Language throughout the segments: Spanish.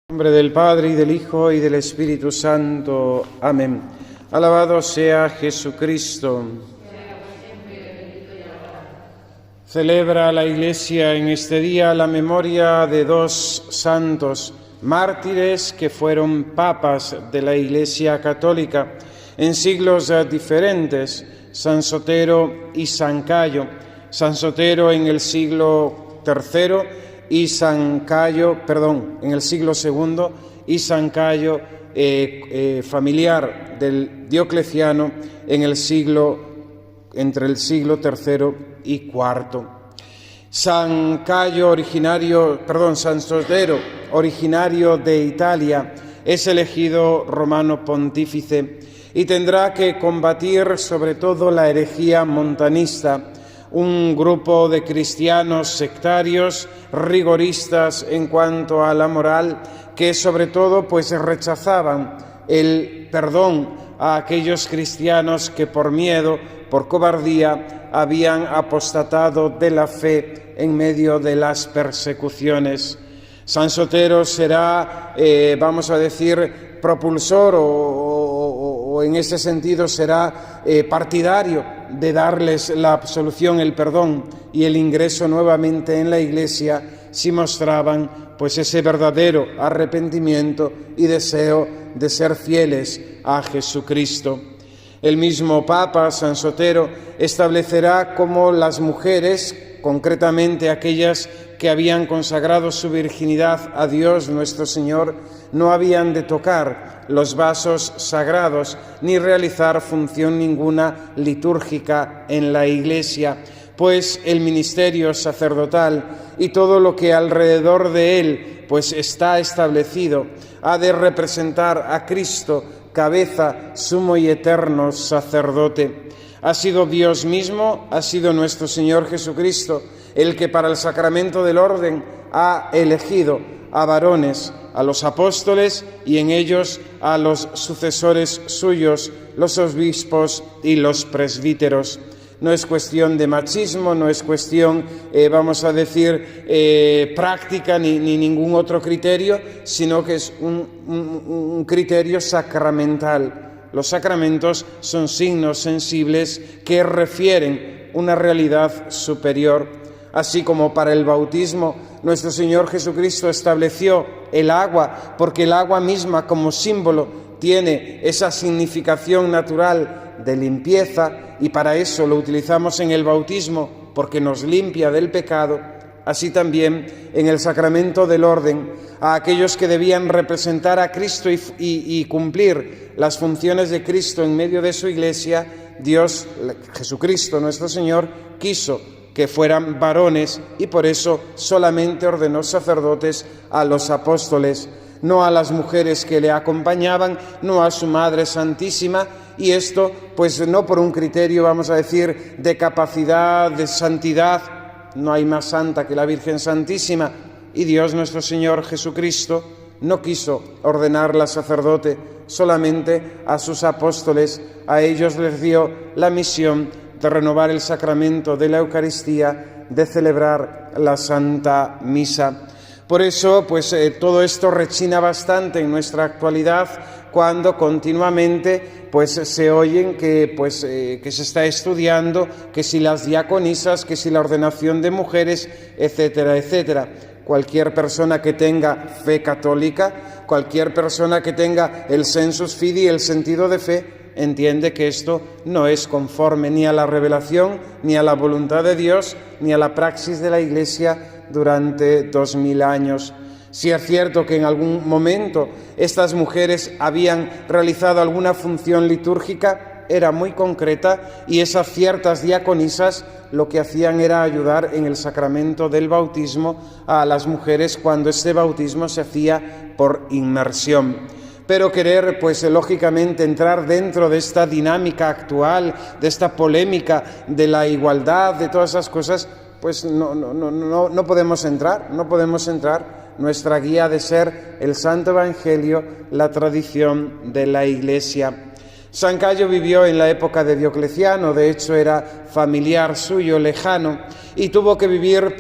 En nombre del Padre, y del Hijo, y del Espíritu Santo. Amén. Alabado sea Jesucristo. Celebra la Iglesia en este día la memoria de dos santos mártires que fueron papas de la Iglesia Católica en siglos diferentes, San Sotero y San Cayo. San Sotero en el siglo III y San Cayo, en el siglo II, y San Cayo, familiar del Diocleciano, entre el siglo III y IV. San Sotero, originario de Italia, es elegido romano pontífice y tendrá que combatir sobre todo la herejía montanista, un grupo de cristianos sectarios, rigoristas en cuanto a la moral, que sobre todo rechazaban el perdón a aquellos cristianos que por miedo, por cobardía, habían apostatado de la fe en medio de las persecuciones. San Sotero será, propulsor o en ese sentido será partidario de darles la absolución, el perdón y el ingreso nuevamente en la Iglesia si mostraban ese verdadero arrepentimiento y deseo de ser fieles a Jesucristo. El mismo Papa, San Sotero, establecerá cómo las mujeres, concretamente aquellas que habían consagrado su virginidad a Dios nuestro Señor, no habían de tocar los vasos sagrados ni realizar función ninguna litúrgica en la Iglesia, pues el ministerio sacerdotal y todo lo que alrededor de él está establecido ha de representar a Cristo, cabeza, sumo y eterno sacerdote. Ha sido Dios mismo, ha sido nuestro Señor Jesucristo, el que para el sacramento del orden ha elegido a varones, a los apóstoles y en ellos a los sucesores suyos, los obispos y los presbíteros. No es cuestión de machismo, no es cuestión, práctica ni ningún otro criterio, sino que es un criterio sacramental. Los sacramentos son signos sensibles que refieren una realidad superior. Así como para el bautismo nuestro Señor Jesucristo estableció el agua, porque el agua misma como símbolo tiene esa significación natural de limpieza y para eso lo utilizamos en el bautismo porque nos limpia del pecado. Así también en el sacramento del orden, a aquellos que debían representar a Cristo y cumplir las funciones de Cristo en medio de su Iglesia, Dios, Jesucristo nuestro Señor, quiso que fueran varones y por eso solamente ordenó sacerdotes a los apóstoles, no a las mujeres que le acompañaban, no a su Madre Santísima, y esto no por un criterio, de capacidad, de santidad. No hay más santa que la Virgen Santísima, y Dios nuestro Señor Jesucristo no quiso ordenarla sacerdote solamente a sus apóstoles. A ellos les dio la misión de renovar el sacramento de la Eucaristía, de celebrar la Santa Misa. Por eso, todo esto rechina bastante en nuestra actualidad cuando continuamente se oyen que se está estudiando, que si las diaconisas, que si la ordenación de mujeres, etcétera, etcétera. Cualquier persona que tenga fe católica, cualquier persona que tenga el sensus fidei, el sentido de fe, entiende que esto no es conforme ni a la revelación, ni a la voluntad de Dios, ni a la praxis de la Iglesia durante 2000 años. Si es cierto que en algún momento estas mujeres habían realizado alguna función litúrgica, era muy concreta, y esas ciertas diaconisas lo que hacían era ayudar en el sacramento del bautismo a las mujeres cuando este bautismo se hacía por inmersión. Pero querer, lógicamente, entrar dentro de esta dinámica actual, de esta polémica de la igualdad, de todas esas cosas, no podemos entrar. Nuestra guía ha de ser el Santo Evangelio, la tradición de la Iglesia. San Cayo vivió en la época de Diocleciano, de hecho era familiar suyo, lejano, y tuvo que vivir,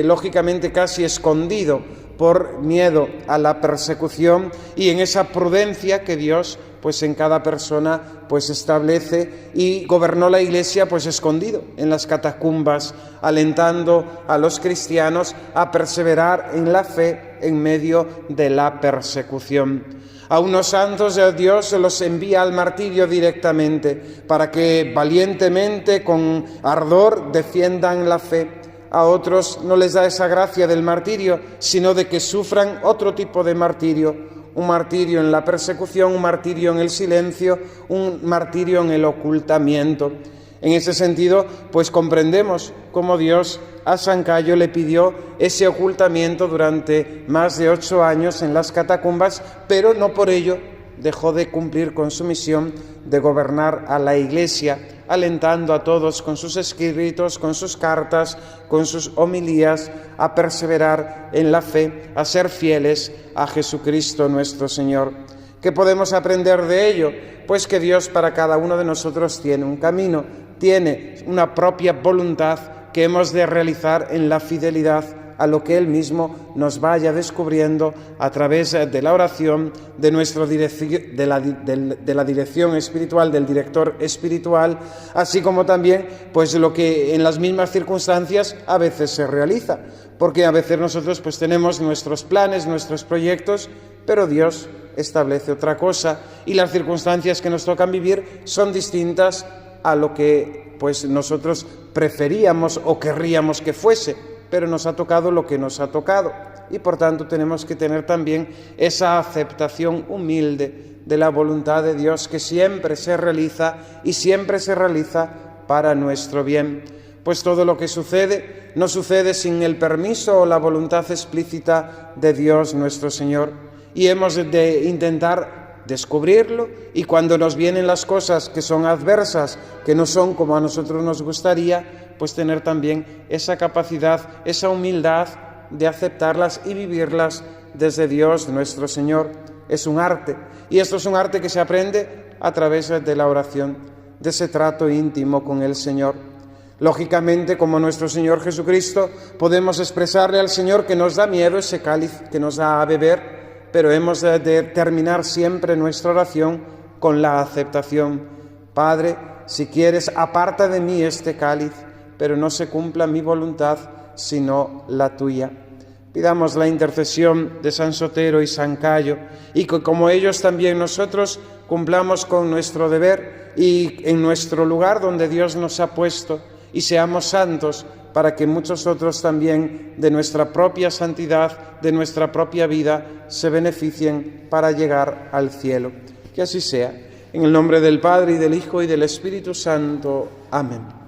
lógicamente, casi escondido por miedo a la persecución y en esa prudencia que Dios pues en cada persona pues establece, y gobernó la Iglesia pues escondido en las catacumbas, alentando a los cristianos a perseverar en la fe en medio de la persecución. A unos santos Dios los envía al martirio directamente para que valientemente, con ardor, defiendan la fe. A otros no les da esa gracia del martirio, sino de que sufran otro tipo de martirio. Un martirio en la persecución, un martirio en el silencio, un martirio en el ocultamiento. En ese sentido, pues comprendemos cómo Dios a San Cayo le pidió ese ocultamiento durante más de 8 años en las catacumbas, pero no por ello dejó de cumplir con su misión de gobernar a la Iglesia, alentando a todos con sus escritos, con sus cartas, con sus homilías, a perseverar en la fe, a ser fieles a Jesucristo nuestro Señor. ¿Qué podemos aprender de ello? Pues que Dios para cada uno de nosotros tiene un camino, tiene una propia voluntad que hemos de realizar en la fidelidad a lo que Él mismo nos vaya descubriendo a través de la oración, de la dirección espiritual, del director espiritual, así como también pues lo que en las mismas circunstancias a veces se realiza, porque a veces nosotros pues tenemos nuestros planes, nuestros proyectos, pero Dios establece otra cosa y las circunstancias que nos tocan vivir son distintas a lo que pues nosotros preferíamos o querríamos que fuese, pero nos ha tocado lo que nos ha tocado y por tanto tenemos que tener también esa aceptación humilde de la voluntad de Dios que siempre se realiza y siempre se realiza para nuestro bien. Pues todo lo que sucede no sucede sin el permiso o la voluntad explícita de Dios nuestro Señor y hemos de intentar descubrirlo, y cuando nos vienen las cosas que son adversas, que no son como a nosotros nos gustaría, pues tener también esa capacidad, esa humildad de aceptarlas y vivirlas desde Dios nuestro Señor. Es un arte, y esto es un arte que se aprende a través de la oración, de ese trato íntimo con el Señor. Lógicamente, como nuestro Señor Jesucristo, podemos expresarle al Señor que nos da miedo ese cáliz que nos da a beber, pero hemos de terminar siempre nuestra oración con la aceptación. Padre, si quieres, aparta de mí este cáliz, pero no se cumpla mi voluntad, sino la tuya. Pidamos la intercesión de San Sotero y San Cayo, y que como ellos también nosotros cumplamos con nuestro deber y en nuestro lugar donde Dios nos ha puesto, y seamos santos, para que muchos otros también de nuestra propia santidad, de nuestra propia vida, se beneficien para llegar al cielo. Que así sea. En el nombre del Padre, y del Hijo, y del Espíritu Santo. Amén.